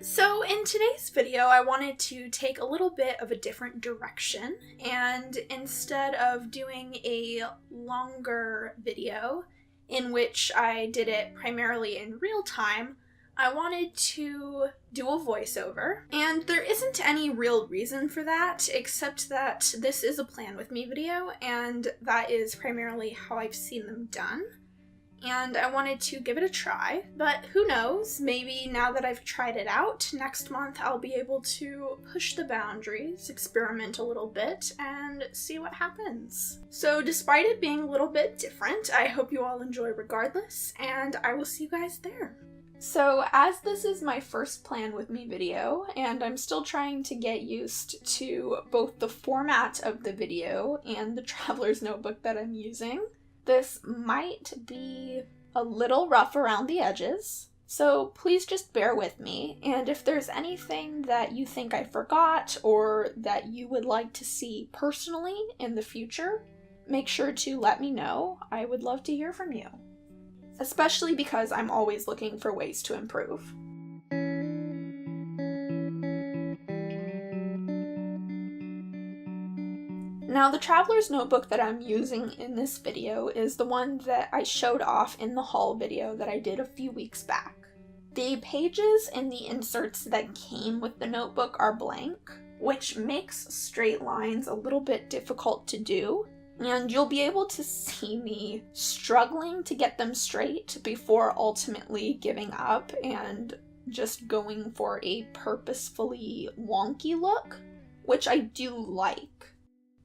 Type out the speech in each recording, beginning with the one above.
So in today's video, I wanted to take a little bit of a different direction, and instead of doing a longer video in which I did it primarily in real time, I wanted to do a voiceover. And there isn't any real reason for that, except that this is a Plan With Me video, and that is primarily how I've seen them done. And I wanted to give it a try, but who knows, maybe now that I've tried it out, next month I'll be able to push the boundaries, experiment a little bit, and see what happens. So despite it being a little bit different, I hope you all enjoy regardless, and I will see you guys there. So as this is my first Plan With Me video, and I'm still trying to get used to both the format of the video and the traveler's notebook that I'm using, this might be a little rough around the edges, so please just bear with me, and if there's anything that you think I forgot or that you would like to see personally in the future, make sure to let me know. I would love to hear from you, especially because I'm always looking for ways to improve. Now, the traveler's notebook that I'm using in this video is the one that I showed off in the haul video that I did a few weeks back. The pages and the inserts that came with the notebook are blank, which makes straight lines a little bit difficult to do, and you'll be able to see me struggling to get them straight before ultimately giving up and just going for a purposefully wonky look, which I do like.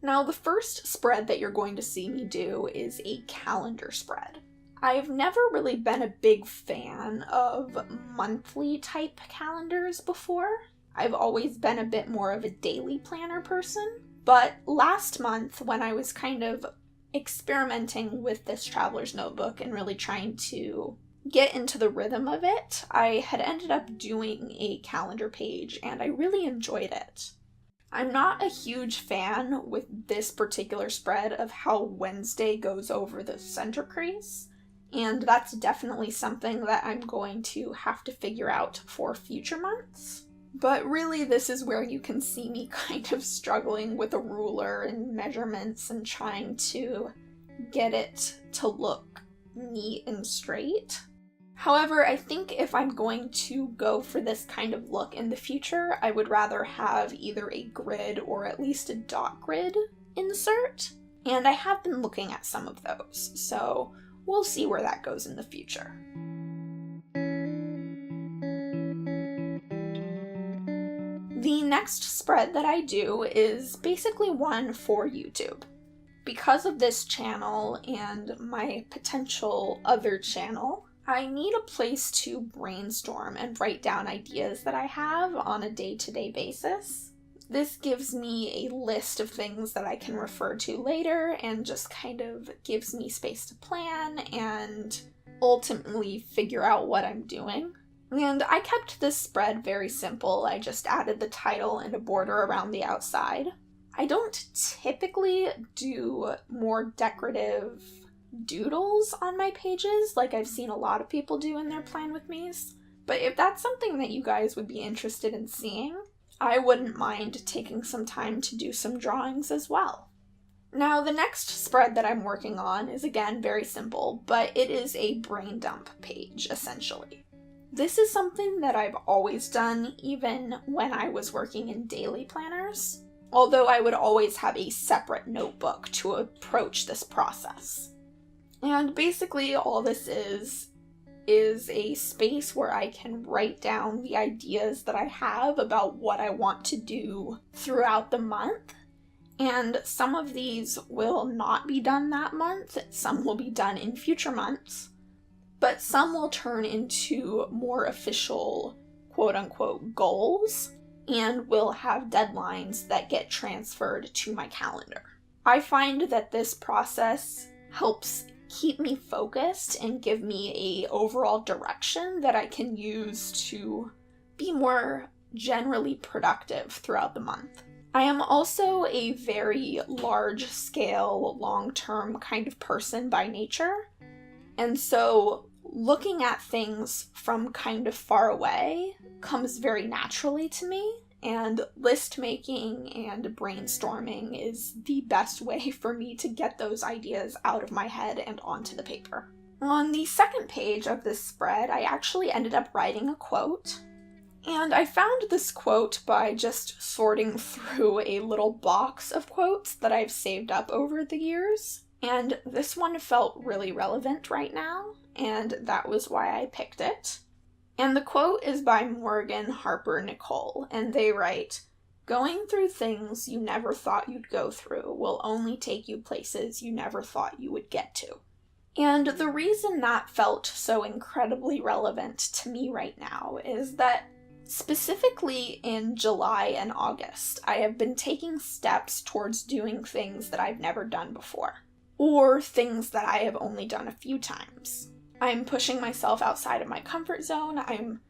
Now, the first spread that you're going to see me do is a calendar spread. I've never really been a big fan of monthly type calendars before. I've always been a bit more of a daily planner person, but last month when I was kind of experimenting with this traveler's notebook and really trying to get into the rhythm of it, I had ended up doing a calendar page and I really enjoyed it. I'm not a huge fan with this particular spread of how Wednesday goes over the center crease, and that's definitely something that I'm going to have to figure out for future months. But really, this is where you can see me kind of struggling with a ruler and measurements and trying to get it to look neat and straight. However, I think if I'm going to go for this kind of look in the future, I would rather have either a grid or at least a dot grid insert, and I have been looking at some of those, so we'll see where that goes in the future. The next spread that I do is basically one for YouTube. Because of this channel and my potential other channel, I need a place to brainstorm and write down ideas that I have on a day-to-day basis. This gives me a list of things that I can refer to later and just kind of gives me space to plan and ultimately figure out what I'm doing. And I kept this spread very simple. I just added the title and a border around the outside. I don't typically do more decorative doodles on my pages like I've seen a lot of people do in their Plan With Me's, but if that's something that you guys would be interested in seeing, I wouldn't mind taking some time to do some drawings as well. Now, the next spread that I'm working on is again very simple, but it is a brain dump page essentially. This is something that I've always done even when I was working in daily planners, although I would always have a separate notebook to approach this process. And basically all this is a space where I can write down the ideas that I have about what I want to do throughout the month. And some of these will not be done that month, some will be done in future months, but some will turn into more official quote-unquote goals and will have deadlines that get transferred to my calendar. I find that this process helps keep me focused and give me a overall direction that I can use to be more generally productive throughout the month. I am also a very large-scale, long-term kind of person by nature, and so looking at things from kind of far away comes very naturally to me, and list making and brainstorming is the best way for me to get those ideas out of my head and onto the paper. On the second page of this spread, I actually ended up writing a quote, and I found this quote by just sorting through a little box of quotes that I've saved up over the years, and this one felt really relevant right now, and that was why I picked it. And the quote is by Morgan Harper Nicole, and they write, "Going through things you never thought you'd go through will only take you places you never thought you would get to." And the reason that felt so incredibly relevant to me right now is that specifically in July and August, I have been taking steps towards doing things that I've never done before, or things that I have only done a few times. I'm pushing myself outside of my comfort zone, I'm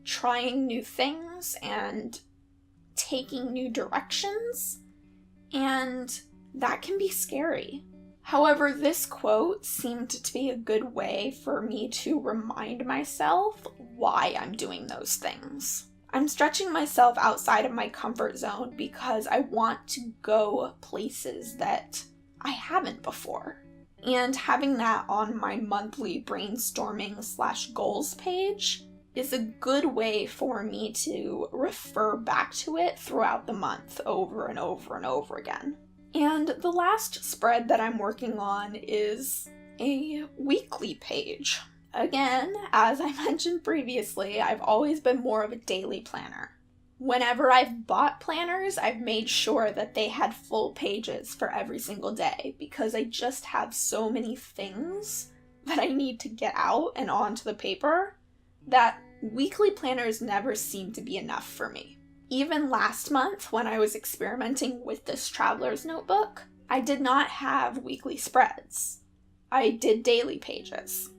trying new things and taking new directions, and that can be scary. However, this quote seemed to be a good way for me to remind myself why I'm doing those things. I'm stretching myself outside of my comfort zone because I want to go places that I haven't before. And having that on my monthly brainstorming/goals page is a good way for me to refer back to it throughout the month over and over and over again. And the last spread that I'm working on is a weekly page. Again, as I mentioned previously, I've always been more of a daily planner. Whenever I've bought planners, I've made sure that they had full pages for every single day because I just have so many things that I need to get out and onto the paper that weekly planners never seem to be enough for me. Even last month, when I was experimenting with this traveler's notebook, I did not have weekly spreads. I did daily pages.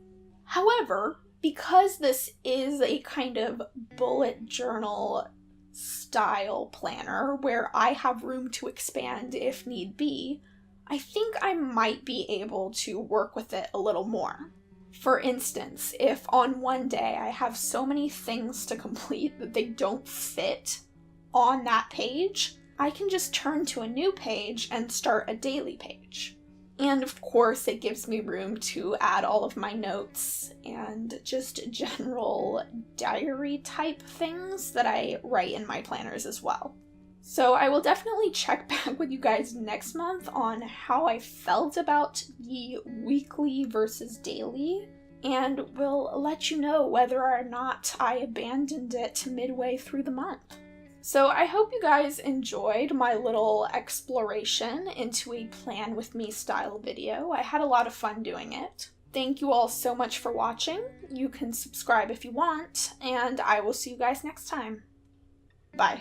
However, because this is a kind of bullet journal style planner where I have room to expand if need be, I think I might be able to work with it a little more. For instance, if on one day I have so many things to complete that they don't fit on that page, I can just turn to a new page and start a daily page. And of course, it gives me room to add all of my notes and just general diary type things that I write in my planners as well. So I will definitely check back with you guys next month on how I felt about the weekly versus daily, and will let you know whether or not I abandoned it midway through the month. So I hope you guys enjoyed my little exploration into a plan with me style video. I had a lot of fun doing it. Thank you all so much for watching. You can subscribe if you want, and I will see you guys next time. Bye.